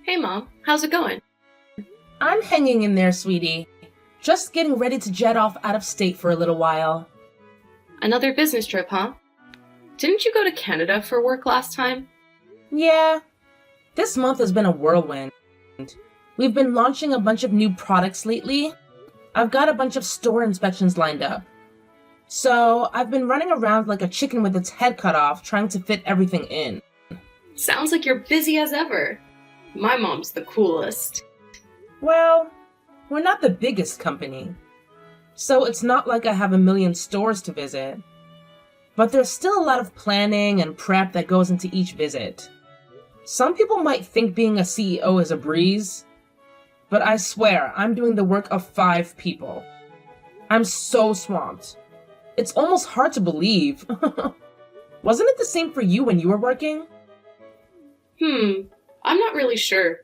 Hey Mom, how's it going? I'm hanging in there, sweetie. Just getting ready to jet off out of state for a little while. Another business trip, huh? Didn't you go to Canada for work last time? Yeah, this month has been a whirlwind. We've been launching a bunch of new products lately. I've got a bunch of store inspections lined up. So I've been running around like a chicken with its head cut off, trying to fit everything in. Sounds like you're busy as ever. My mom's the coolest. Well, we're not the biggest company, so it's not like I have a million stores to visit. But there's still a lot of planning and prep that goes into each visit. Some people might think being a CEO is a breeze, but I swear I'm doing the work of 5 people. I'm so swamped. It's almost hard to believe. Wasn't it the same for you when you were working? I'm not really sure.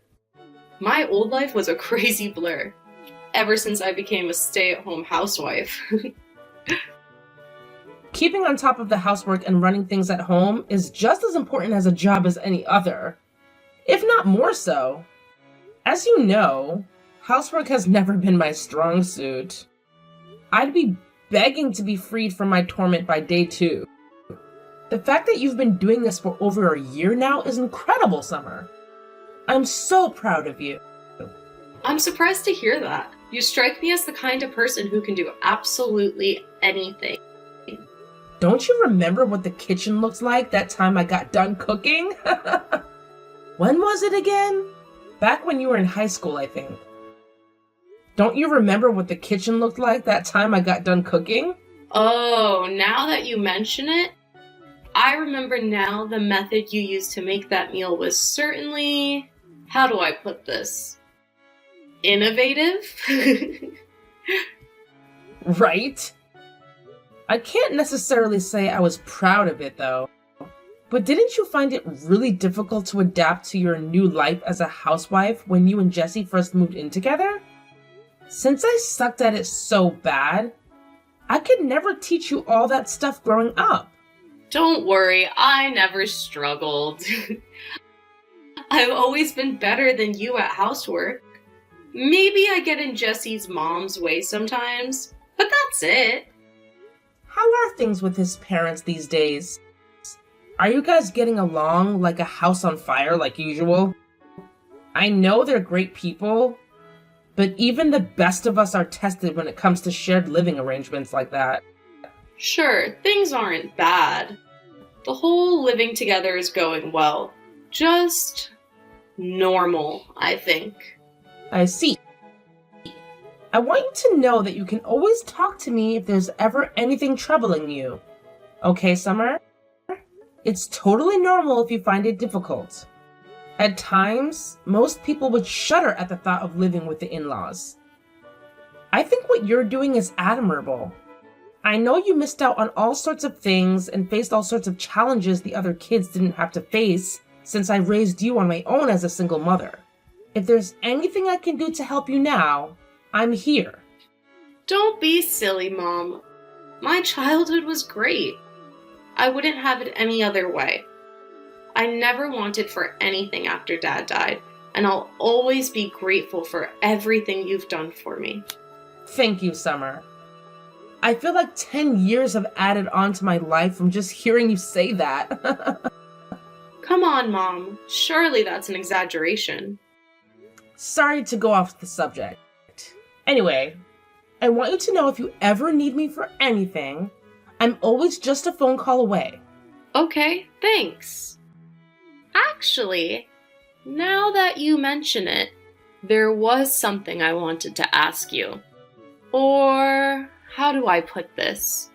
My old life was a crazy blur, ever since I became a stay-at-home housewife. Keeping on top of the housework and running things at home is just as important as a job as any other, if not more so. As you know, housework has never been my strong suit. I'd be begging to be freed from my torment by day 2. The fact that you've been doing this for over a year now is incredible, Summer. I'm so proud of you. I'm surprised to hear that. You strike me as the kind of person who can do absolutely anything. Don't you remember what the kitchen looked like that time I got done cooking? When was it again? Back when you were in high school, I think. Don't you remember what the kitchen looked like that time I got done cooking? Oh, now that you mention it, I remember now the method you used to make that meal was certainly, how do I put this? Innovative? Right? I can't necessarily say I was proud of it, though. But didn't you find it really difficult to adapt to your new life as a housewife when you and Jessie first moved in together? Since I sucked at it so bad, I could never teach you all that stuff growing up. Don't worry, I never struggled. I've always been better than you at housework. Maybe I get in Jesse's mom's way sometimes, but that's it. How are things with his parents these days? Are you guys getting along like a house on fire like usual? I know they're great people, but even the best of us are tested when it comes to shared living arrangements like that. Sure, things aren't bad. The whole living together is going well. Just normal, I think. I see. I want you to know that you can always talk to me if there's ever anything troubling you. Okay, Summer? It's totally normal if you find it difficult. At times, most people would shudder at the thought of living with the in-laws. I think what you're doing is admirable. I know you missed out on all sorts of things and faced all sorts of challenges the other kids didn't have to face since I raised you on my own as a single mother. If there's anything I can do to help you now, I'm here. Don't be silly, Mom. My childhood was great. I wouldn't have it any other way. I never wanted for anything after Dad died, and I'll always be grateful for everything you've done for me. Thank you, Summer. I feel like 10 years have added on to my life from just hearing you say that. Come on, Mom. Surely that's an exaggeration. Sorry to go off the subject. Anyway, I want you to know if you ever need me for anything, I'm always just a phone call away. Okay, thanks. Actually, now that you mention it, there was something I wanted to ask you. Or, how do I put this?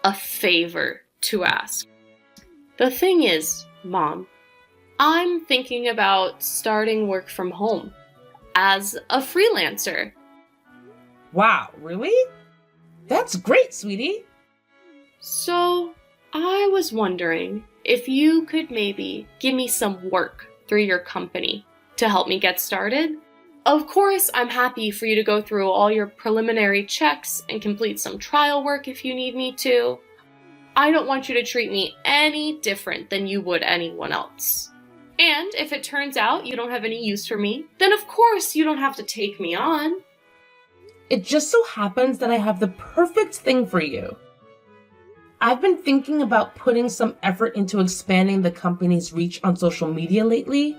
A favor to ask. The thing is, Mom, I'm thinking about starting work from home as a freelancer. Wow, really? That's great, sweetie. So, I was wondering if you could maybe give me some work through your company to help me get started. Of course, I'm happy for you to go through all your preliminary checks and complete some trial work if you need me to. I don't want you to treat me any different than you would anyone else. And if it turns out you don't have any use for me, then of course you don't have to take me on. It just so happens that I have the perfect thing for you. I've been thinking about putting some effort into expanding the company's reach on social media lately,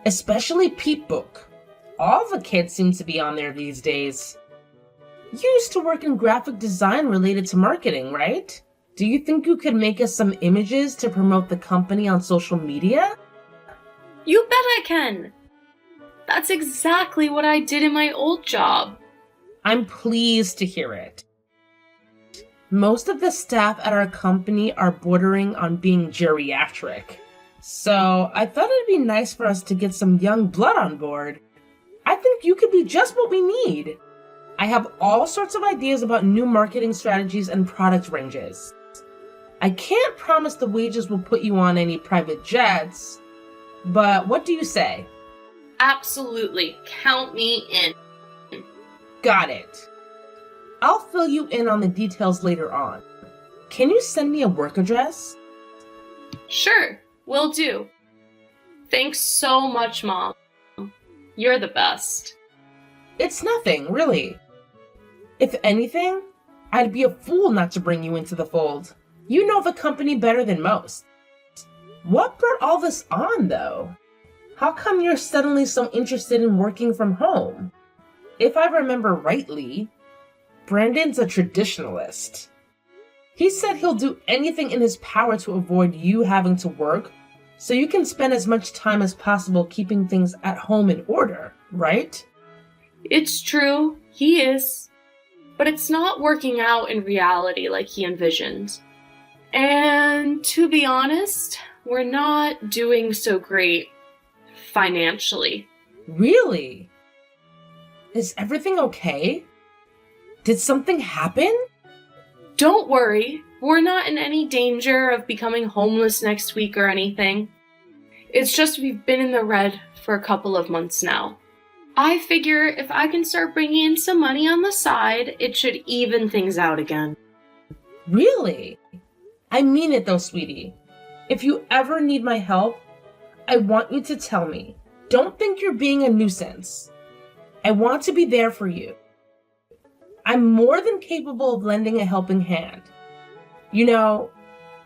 especially Peepbook. All the kids seem to be on there these days. You used to work in graphic design related to marketing, right? Do you think you could make us some images to promote the company on social media? You bet I can! That's exactly what I did in my old job. I'm pleased to hear it. Most of the staff at our company are bordering on being geriatric, so I thought it'd be nice for us to get some young blood on board. I think you could be just what we need. I have all sorts of ideas about new marketing strategies and product ranges. I can't promise the wages will put you on any private jets, but what do you say? Absolutely. Count me in. Got it. I'll fill you in on the details later on. Can you send me a work address? Sure, will do. Thanks so much, Mom. You're the best. It's nothing, really. If anything, I'd be a fool not to bring you into the fold. You know the company better than most. What brought all this on, though? How come you're suddenly so interested in working from home? If I remember rightly, Brandon's a traditionalist. He said he'll do anything in his power to avoid you having to work, so you can spend as much time as possible keeping things at home in order, right? It's true, he is. But it's not working out in reality like he envisioned. And to be honest, we're not doing so great financially. Really? Is everything okay? Did something happen? Don't worry, we're not in any danger of becoming homeless next week or anything. It's just we've been in the red for a couple of months now. I figure if I can start bringing in some money on the side, it should even things out again. Really? I mean it though, sweetie. If you ever need my help, I want you to tell me. Don't think you're being a nuisance. I want to be there for you. I'm more than capable of lending a helping hand. You know,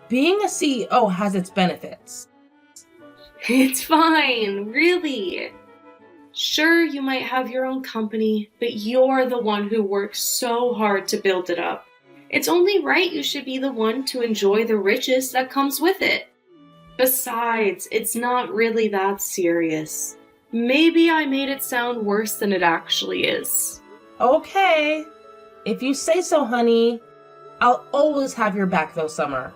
being a CEO has its benefits. It's fine, really. Sure, you might have your own company, but you're the one who works so hard to build it up. It's only right you should be the one to enjoy the riches that comes with it. Besides, it's not really that serious. Maybe I made it sound worse than it actually is. Okay. If you say so, honey. I'll always have your back though, Summer.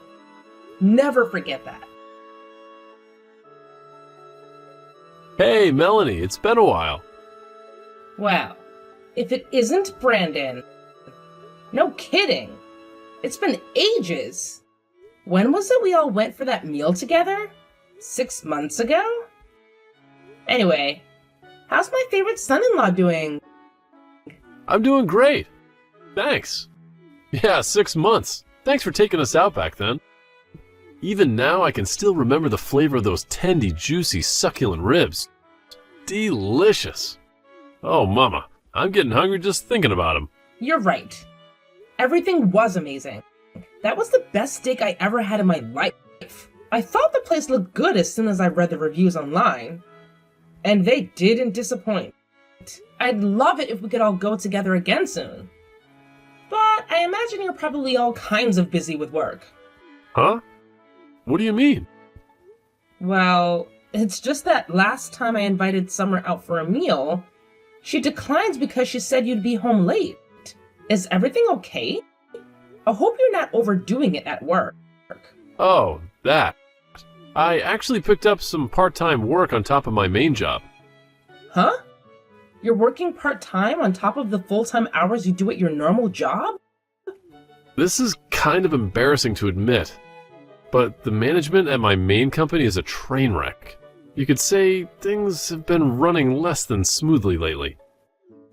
Never forget that. Hey, Melanie, it's been a while. Well, if it isn't Brandon. No kidding. It's been ages. When was it we all went for that meal together? 6 months ago? Anyway, how's my favorite son-in-law doing? I'm doing great. Thanks. Yeah, 6 months. Thanks for taking us out back then. Even now, I can still remember the flavor of those tendy, juicy, succulent ribs. Delicious. Oh, Mama, I'm getting hungry just thinking about them. You're right. Everything was amazing. That was the best steak I ever had in my life. I thought the place looked good as soon as I read the reviews online. And they didn't disappoint. I'd love it if we could all go together again soon. But I imagine you're probably all kinds of busy with work. Huh? What do you mean? Well, it's just that last time I invited Summer out for a meal, she declined because she said you'd be home late. Is everything okay? I hope you're not overdoing it at work. Oh, that. I actually picked up some part-time work on top of my main job. Huh? You're working part-time on top of the full-time hours you do at your normal job? This is kind of embarrassing to admit, but the management at my main company is a train wreck. You could say things have been running less than smoothly lately.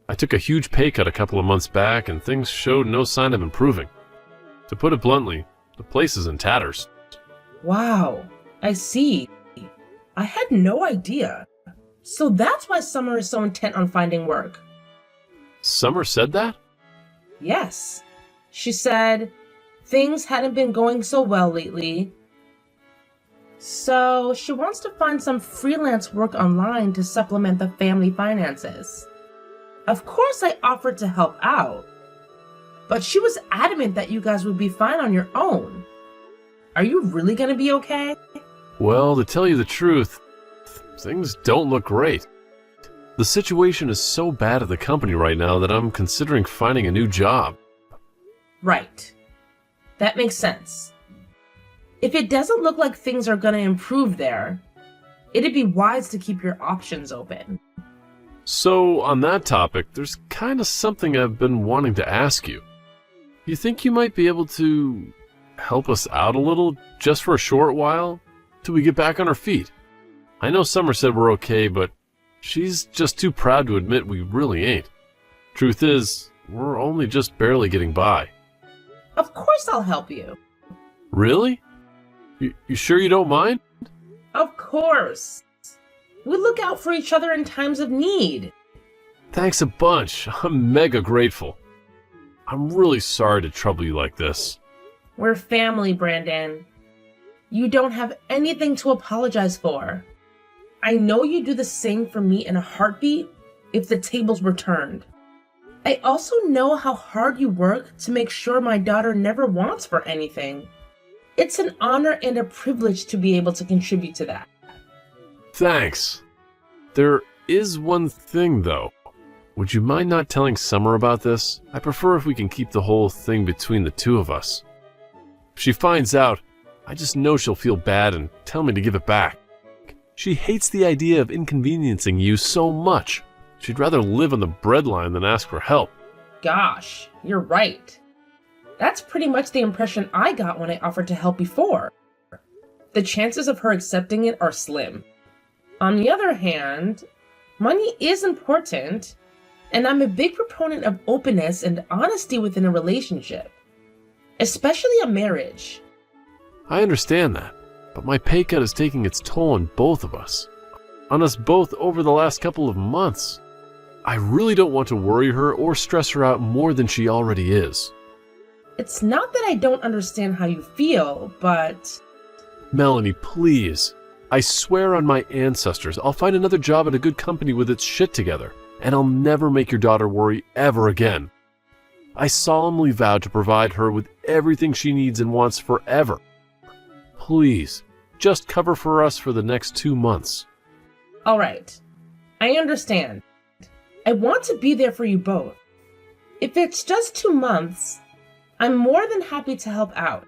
I took a huge pay cut a couple of months back and things showed no sign of improving. To put it bluntly, the place is in tatters. Wow, I see. I had no idea. So that's why Summer is so intent on finding work. Summer said that? Yes. She said things hadn't been going so well lately. So she wants to find some freelance work online to supplement the family finances. Of course, I offered to help out, but she was adamant that you guys would be fine on your own. Are you really going to be okay? Well, to tell you the truth, things don't look great. The situation is so bad at the company right now that I'm considering finding a new job. Right. That makes sense. If it doesn't look like things are going to improve there, it'd be wise to keep your options open. So, on that topic, there's kind of something I've been wanting to ask you. You think you might be able to help us out a little, just for a short while, till we get back on our feet? I know Summer said we're okay, but she's just too proud to admit we really ain't. Truth is, we're only just barely getting by. Of course I'll help you. Really? You sure you don't mind? Of course. We look out for each other in times of need. Thanks a bunch. I'm mega grateful. I'm really sorry to trouble you like this. We're family, Brandon. You don't have anything to apologize for. I know you'd do the same for me in a heartbeat if the tables were turned. I also know how hard you work to make sure my daughter never wants for anything. It's an honor and a privilege to be able to contribute to that. Thanks. There is one thing, though. Would you mind not telling Summer about this? I prefer if we can keep the whole thing between the two of us. If she finds out, I just know she'll feel bad and tell me to give it back. She hates the idea of inconveniencing you so much. She'd rather live on the breadline than ask for help. Gosh, you're right. That's pretty much the impression I got when I offered to help before. The chances of her accepting it are slim. On the other hand, money is important, and I'm a big proponent of openness and honesty within a relationship, especially a marriage. I understand that, but my pay cut is taking its toll on both of us. On us both over the last couple of months. I really don't want to worry her or stress her out more than she already is. It's not that I don't understand how you feel, but... Melanie, please. I swear on my ancestors, I'll find another job at a good company with its shit together, and I'll never make your daughter worry ever again. I solemnly vow to provide her with everything she needs and wants forever. Please, just cover for us for the next 2 months. All right. I understand. I want to be there for you both. If it's just 2 months, I'm more than happy to help out.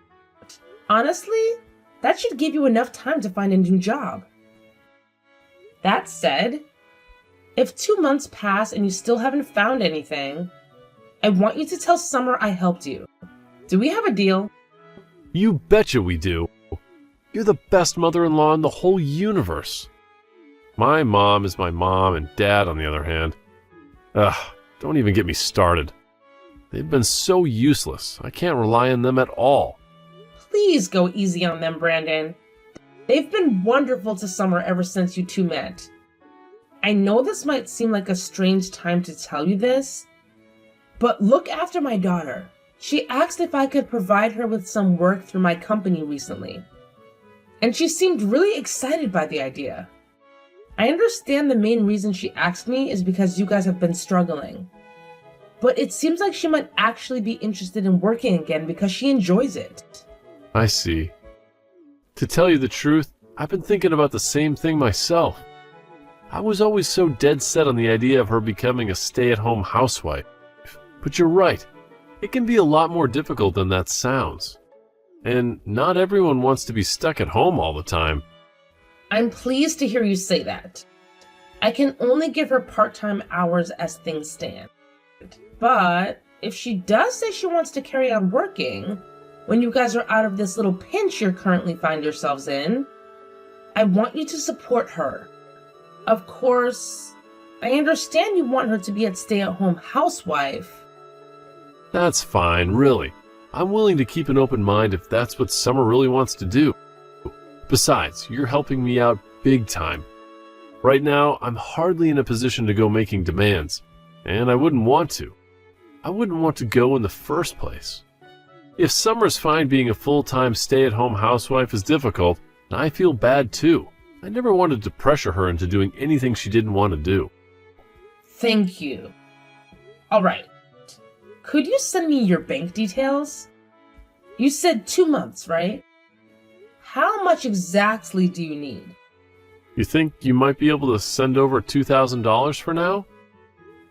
Honestly, that should give you enough time to find a new job. That said, if 2 months pass and you still haven't found anything, I want you to tell Summer I helped you. Do we have a deal? You betcha we do. You're the best mother-in-law in the whole universe. My mom is my mom, and Dad, on the other hand. Don't even get me started. They've been so useless. I can't rely on them at all. Please go easy on them, Brandon. They've been wonderful to Summer ever since you two met. I know this might seem like a strange time to tell you this, but look after my daughter. She asked if I could provide her with some work through my company recently, and she seemed really excited by the idea. I understand the main reason she asked me is because you guys have been struggling, but it seems like she might actually be interested in working again because she enjoys it. I see. To tell you the truth, I've been thinking about the same thing myself. I was always so dead set on the idea of her becoming a stay-at-home housewife. But you're right, it can be a lot more difficult than that sounds. And not everyone wants to be stuck at home all the time. I'm pleased to hear you say that. I can only give her part-time hours as things stand. But if she does say she wants to carry on working, when you guys are out of this little pinch you currently find yourselves in, I want you to support her. Of course, I understand you want her to be a stay-at-home housewife. That's fine, really. I'm willing to keep an open mind if that's what Summer really wants to do. Besides, you're helping me out big time. Right now, I'm hardly in a position to go making demands, and I wouldn't want to. I wouldn't want to go in the first place. If Summer's fine being a full-time stay-at-home housewife is difficult, I feel bad too. I never wanted to pressure her into doing anything she didn't want to do. Thank you. Alright. Could you send me your bank details? You said 2 months, right? How much exactly do you need? You think you might be able to send over $2,000 for now?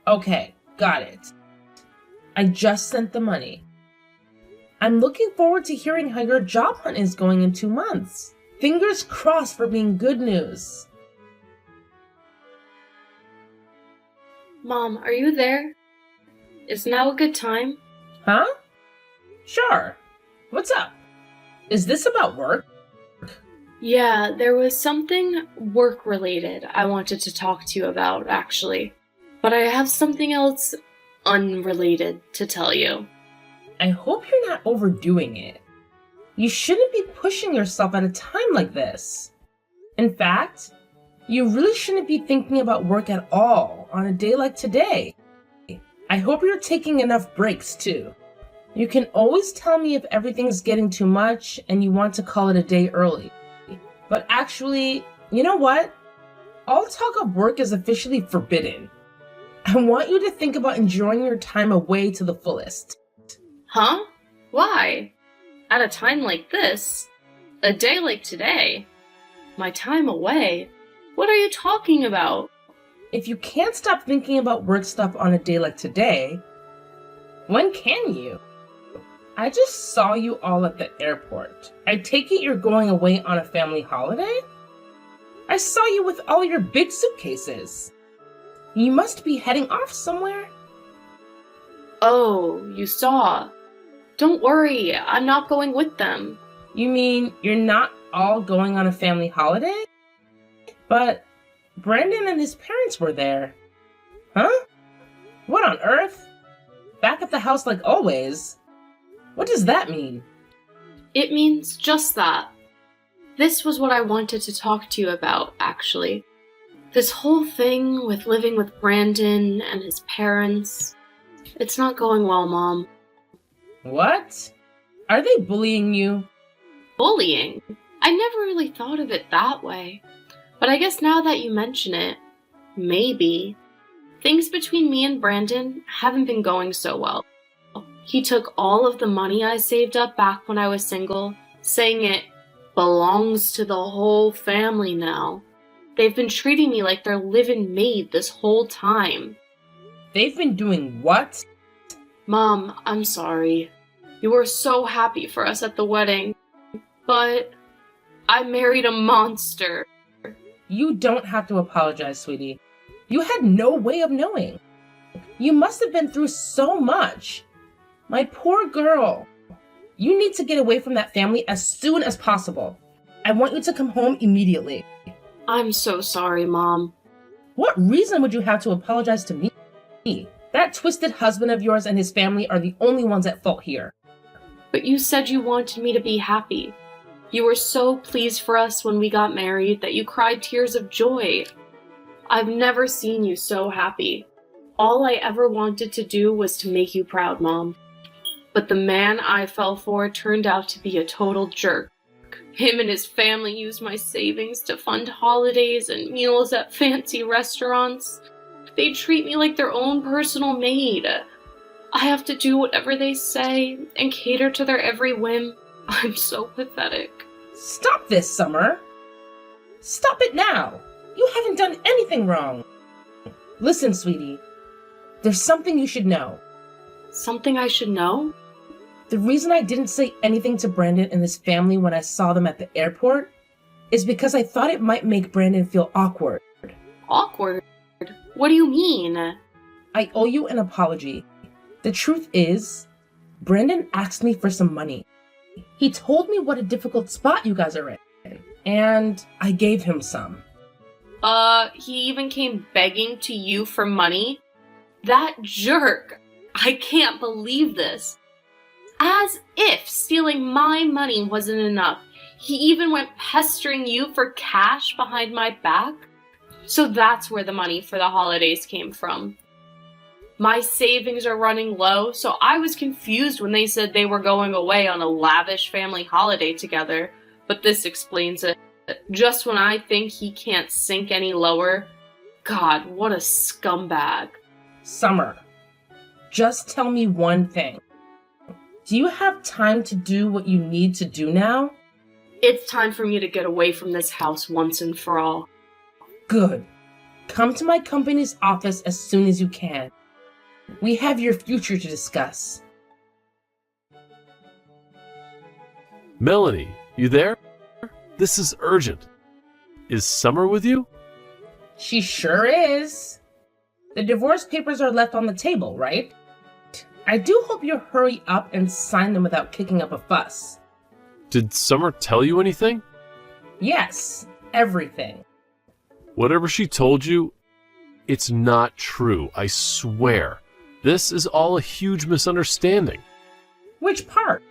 Okay, got it. I just sent the money. I'm looking forward to hearing how your job hunt is going in 2 months. Fingers crossed for being good news. Mom, are you there? Is now a good time? Huh? Sure. What's up? Is this about work? Yeah, there was something work-related I wanted to talk to you about, actually. But I have something else unrelated to tell you. I hope you're not overdoing it. You shouldn't be pushing yourself at a time like this. In fact, you really shouldn't be thinking about work at all on a day like today. I hope you're taking enough breaks too. You can always tell me if everything's getting too much and you want to call it a day early. But actually, you know what? All talk of work is officially forbidden. I want you to think about enjoying your time away to the fullest. Huh? Why? At a time like this? A day like today? My time away? What are you talking about? If you can't stop thinking about work stuff on a day like today, when can you? I just saw you all at the airport. I take it you're going away on a family holiday? I saw you with all your big suitcases. You must be heading off somewhere. Oh, you saw. Don't worry, I'm not going with them. You mean you're not all going on a family holiday? But Brandon and his parents were there. Huh? What on earth? Back at the house like always. What does that mean? It means just that. This was what I wanted to talk to you about, actually. This whole thing with living with Brandon and his parents. It's not going well, Mom. What? Are they bullying you? Bullying? I never really thought of it that way. But I guess now that you mention it, maybe. Things between me and Brandon haven't been going so well. He took all of the money I saved up back when I was single, saying it belongs to the whole family now. They've been treating me like their live-in maid this whole time. They've been doing what? Mom, I'm sorry. You were so happy for us at the wedding. But I married a monster. You don't have to apologize, sweetie. You had no way of knowing. You must have been through so much. My poor girl. You need to get away from that family as soon as possible. I want you to come home immediately. I'm so sorry, Mom. What reason would you have to apologize to me? That twisted husband of yours and his family are the only ones at fault here. But you said you wanted me to be happy. You were so pleased for us when we got married that you cried tears of joy. I've never seen you so happy. All I ever wanted to do was to make you proud, Mom. But the man I fell for turned out to be a total jerk. Him and his family used my savings to fund holidays and meals at fancy restaurants. They treat me like their own personal maid. I have to do whatever they say and cater to their every whim. I'm so pathetic. Stop this, Summer. Stop it now. You haven't done anything wrong. Listen, sweetie. There's something you should know. Something I should know? The reason I didn't say anything to Brandon and his family when I saw them at the airport is because I thought it might make Brandon feel awkward. Awkward? What do you mean? I owe you an apology. The truth is, Brandon asked me for some money. He told me what a difficult spot you guys are in, and I gave him some. He even came begging to you for money? That jerk! I can't believe this. As if stealing my money wasn't enough, He even went pestering you for cash behind my back. So that's where the money for the holidays came from. My savings are running low, so I was confused when they said they were going away on a lavish family holiday together. But this explains it. Just when I think he can't sink any lower. God, what a scumbag. Summer, just tell me one thing. Do you have time to do what you need to do now? It's time for me to get away from this house once and for all. Good. Come to my company's office as soon as you can. We have your future to discuss. Melanie, you there? This is urgent. Is Summer with you? She sure is. The divorce papers are left on the table, right? I do hope you hurry up and sign them without kicking up a fuss. Did Summer tell you anything? Yes, everything. Whatever she told you, it's not true, I swear. This is all a huge misunderstanding. Which part?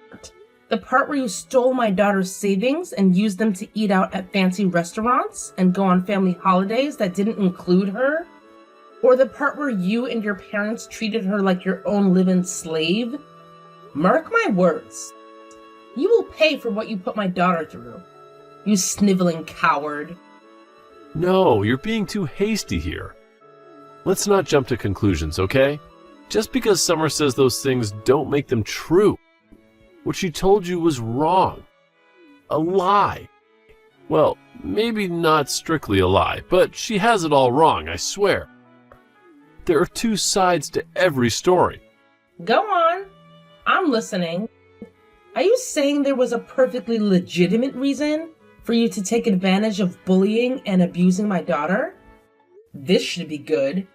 The part where you stole my daughter's savings and used them to eat out at fancy restaurants and go on family holidays that didn't include her? Or the part where you and your parents treated her like your own live-in slave? Mark my words. You will pay for what you put my daughter through. You sniveling coward. No, you're being too hasty here. Let's not jump to conclusions, okay? Just because Summer says those things don't make them true. What she told you was wrong. A lie. Well, maybe not strictly a lie, but she has it all wrong, I swear. There are two sides to every story. Go on. I'm listening. Are you saying there was a perfectly legitimate reason for you to take advantage of bullying and abusing my daughter? This should be good.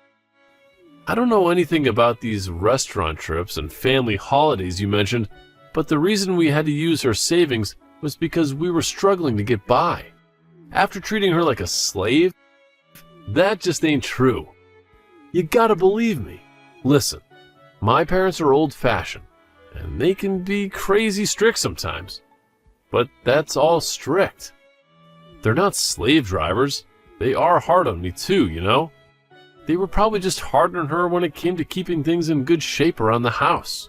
I don't know anything about these restaurant trips and family holidays you mentioned, but the reason we had to use her savings was because we were struggling to get by. After treating her like a slave? That just ain't true. You gotta believe me. Listen, my parents are old-fashioned, and they can be crazy strict sometimes. But that's all strict. They're not slave drivers. They are hard on me too, you know? They were probably just hard on her when it came to keeping things in good shape around the house.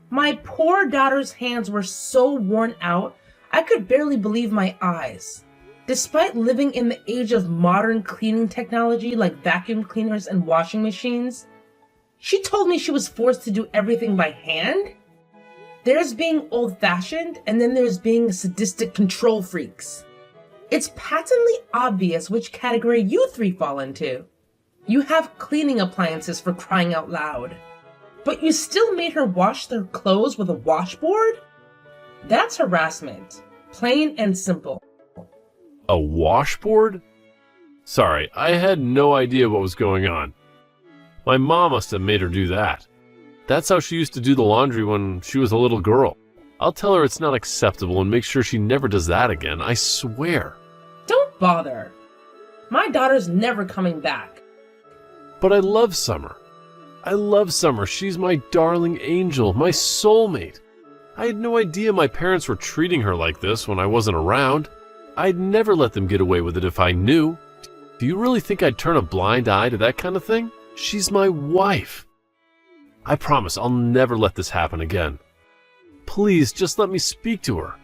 My poor daughter's hands were so worn out, I could barely believe my eyes. Despite living in the age of modern cleaning technology like vacuum cleaners and washing machines, she told me she was forced to do everything by hand? There's being old-fashioned, and then there's being sadistic control freaks. It's patently obvious which category you three fall into. You have cleaning appliances for crying out loud. But you still made her wash their clothes with a washboard? That's harassment. Plain and simple. A washboard? Sorry, I had no idea what was going on. My mom must have made her do that. That's how she used to do the laundry when she was a little girl. I'll tell her it's not acceptable and make sure she never does that again, I swear. Don't bother. My daughter's never coming back. But I love Summer. I love Summer. She's my darling angel, my soulmate. I had no idea my parents were treating her like this when I wasn't around. I'd never let them get away with it if I knew. Do you really think I'd turn a blind eye to that kind of thing? She's my wife. I promise I'll never let this happen again. Please, just let me speak to her.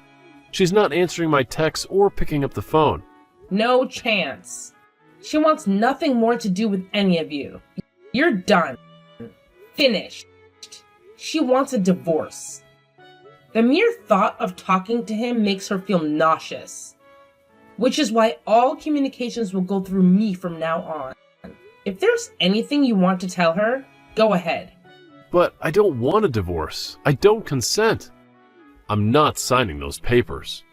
She's not answering my texts or picking up the phone. No chance. She wants nothing more to do with any of you. You're done. Finished. She wants a divorce. The mere thought of talking to him makes her feel nauseous, which is why all communications will go through me from now on. If there's anything you want to tell her, go ahead. But I don't want a divorce. I don't consent. I'm not signing those papers.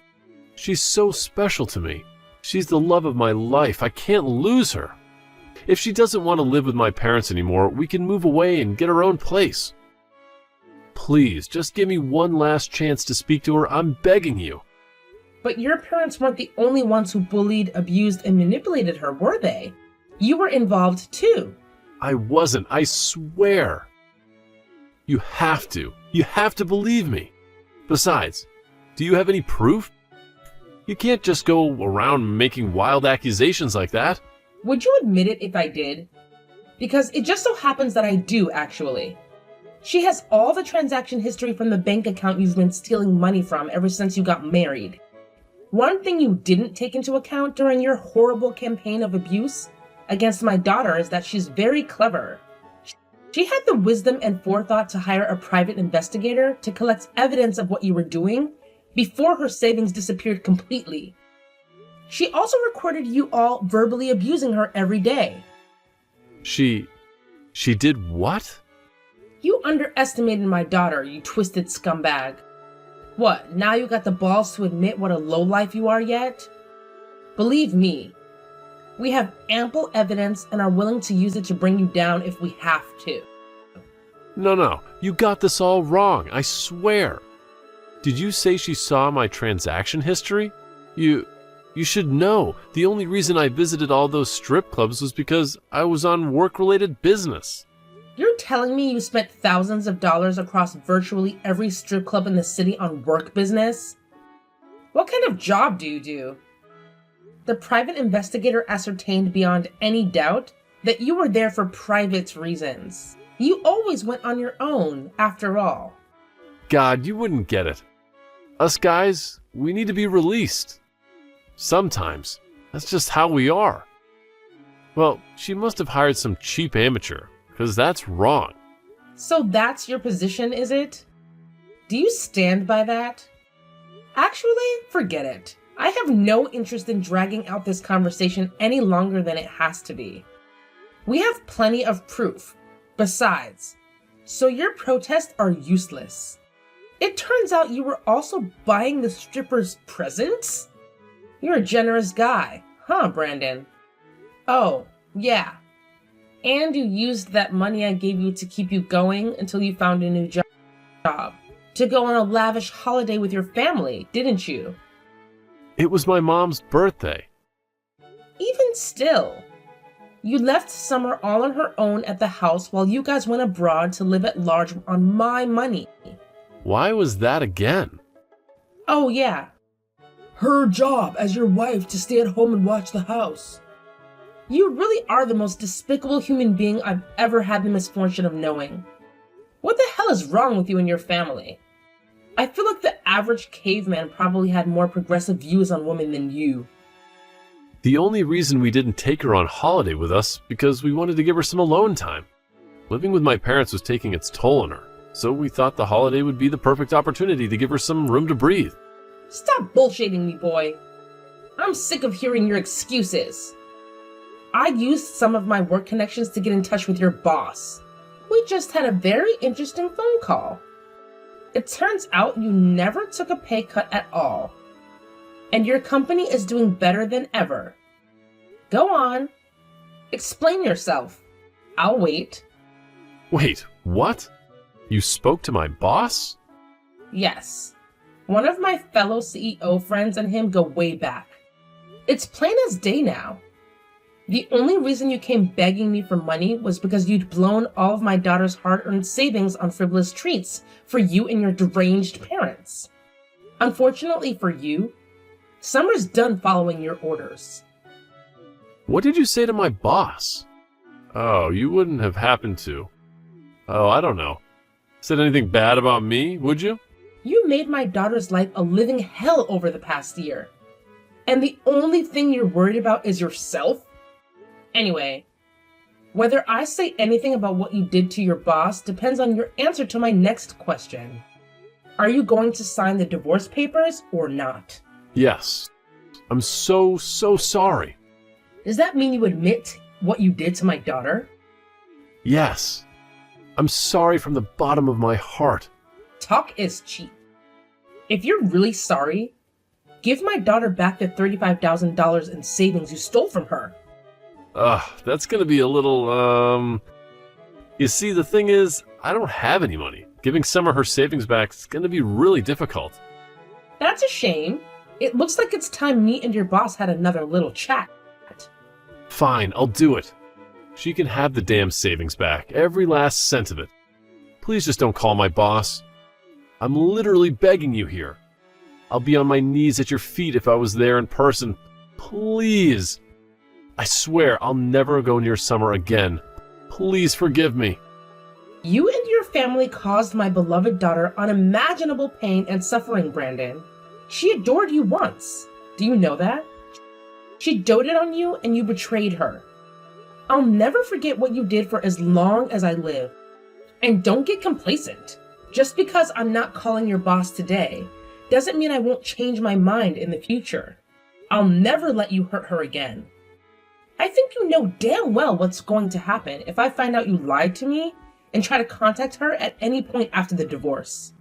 She's so special to me. She's the love of my life. I can't lose her. If she doesn't want to live with my parents anymore, we can move away and get our own place. Please, just give me one last chance to speak to her. I'm begging you. But your parents weren't the only ones who bullied, abused, and manipulated her, were they? You were involved too. I wasn't, I swear. You have to. You have to believe me. Besides, do you have any proof? You can't just go around making wild accusations like that. Would you admit it if I did? Because it just so happens that I do, actually. She has all the transaction history from the bank account you've been stealing money from ever since you got married. One thing you didn't take into account during your horrible campaign of abuse against my daughter is that she's very clever. She had the wisdom and forethought to hire a private investigator to collect evidence of what you were doing before her savings disappeared completely. She also recorded you all verbally abusing her every day. She did what? You underestimated my daughter, you twisted scumbag. What, now you got the balls to admit what a lowlife you are yet? Believe me, we have ample evidence and are willing to use it to bring you down if we have to. No, you got this all wrong, I swear. Did you say she saw my transaction history? You should know, the only reason I visited all those strip clubs was because I was on work-related business. You're telling me you spent thousands of dollars across virtually every strip club in the city on work business? What kind of job do you do? The private investigator ascertained beyond any doubt that you were there for private reasons. You always went on your own, after all. God, you wouldn't get it. Us guys, we need to be released. Sometimes. That's just how we are. Well, she must have hired some cheap amateur, because that's wrong. So that's your position, is it? Do you stand by that? Actually, forget it. I have no interest in dragging out this conversation any longer than it has to be. We have plenty of proof, besides, so your protests are useless. It turns out you were also buying the strippers presents? You're a generous guy, huh, Brandon? Oh, yeah. And you used that money I gave you to keep you going until you found a new job. To go on a lavish holiday with your family, didn't you? It was my mom's birthday. Even still, you left Summer all on her own at the house while you guys went abroad to live at large on my money. Why was that again? Oh yeah. Her job as your wife to stay at home and watch the house. You really are the most despicable human being I've ever had the misfortune of knowing. What the hell is wrong with you and your family? I feel like the average caveman probably had more progressive views on women than you. The only reason we didn't take her on holiday with us because we wanted to give her some alone time. Living with my parents was taking its toll on her, so we thought the holiday would be the perfect opportunity to give her some room to breathe. Stop bullshitting me, boy. I'm sick of hearing your excuses. I used some of my work connections to get in touch with your boss. We just had a very interesting phone call. It turns out you never took a pay cut at all. And your company is doing better than ever. Go on. Explain yourself. I'll wait. Wait, what? You spoke to my boss? Yes. One of my fellow CEO friends and him go way back. It's plain as day now. The only reason you came begging me for money was because you'd blown all of my daughter's hard-earned savings on frivolous treats for you and your deranged parents. Unfortunately for you, Summer's done following your orders. What did you say to my boss? Oh, you wouldn't have happened to. Oh, I don't know. Said anything bad about me, would you? You made my daughter's life a living hell over the past year. And the only thing you're worried about is yourself? Anyway, whether I say anything about what you did to your boss depends on your answer to my next question. Are you going to sign the divorce papers or not? Yes. I'm so sorry. Does that mean you admit what you did to my daughter? Yes. I'm sorry from the bottom of my heart. Talk is cheap. If you're really sorry, give my daughter back the $35,000 in savings you stole from her. That's gonna be a little, You see, the thing is, I don't have any money. Giving Summer her savings back is gonna be really difficult. That's a shame. It looks like it's time me and your boss had another little chat. Fine, I'll do it. She can have the damn savings back, every last cent of it. Please just don't call my boss. I'm literally begging you here. I'll be on my knees at your feet if I was there in person. Please. I swear I'll never go near Summer again. Please forgive me. You and your family caused my beloved daughter unimaginable pain and suffering, Brandon. She adored you once. Do you know that? She doted on you and you betrayed her. I'll never forget what you did for as long as I live. And don't get complacent. Just because I'm not calling your boss today doesn't mean I won't change my mind in the future. I'll never let you hurt her again. I think you know damn well what's going to happen if I find out you lied to me and try to contact her at any point after the divorce.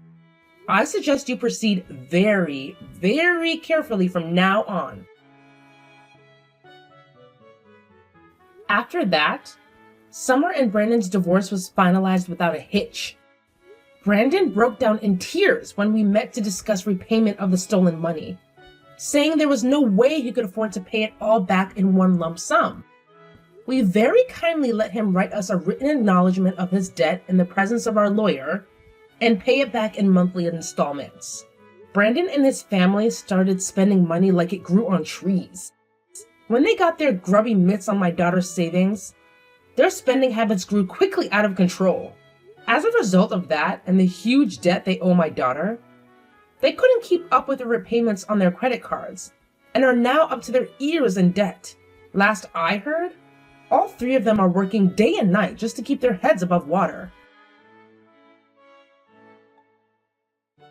I suggest you proceed very, very carefully from now on. After that, Summer and Brandon's divorce was finalized without a hitch. Brandon broke down in tears when we met to discuss repayment of the stolen money, saying there was no way he could afford to pay it all back in one lump sum. We very kindly let him write us a written acknowledgement of his debt in the presence of our lawyer and pay it back in monthly installments. Brandon and his family started spending money like it grew on trees. When they got their grubby mitts on my daughter's savings, their spending habits grew quickly out of control. As a result of that and the huge debt they owe my daughter, they couldn't keep up with the repayments on their credit cards and are now up to their ears in debt. Last I heard, all three of them are working day and night just to keep their heads above water.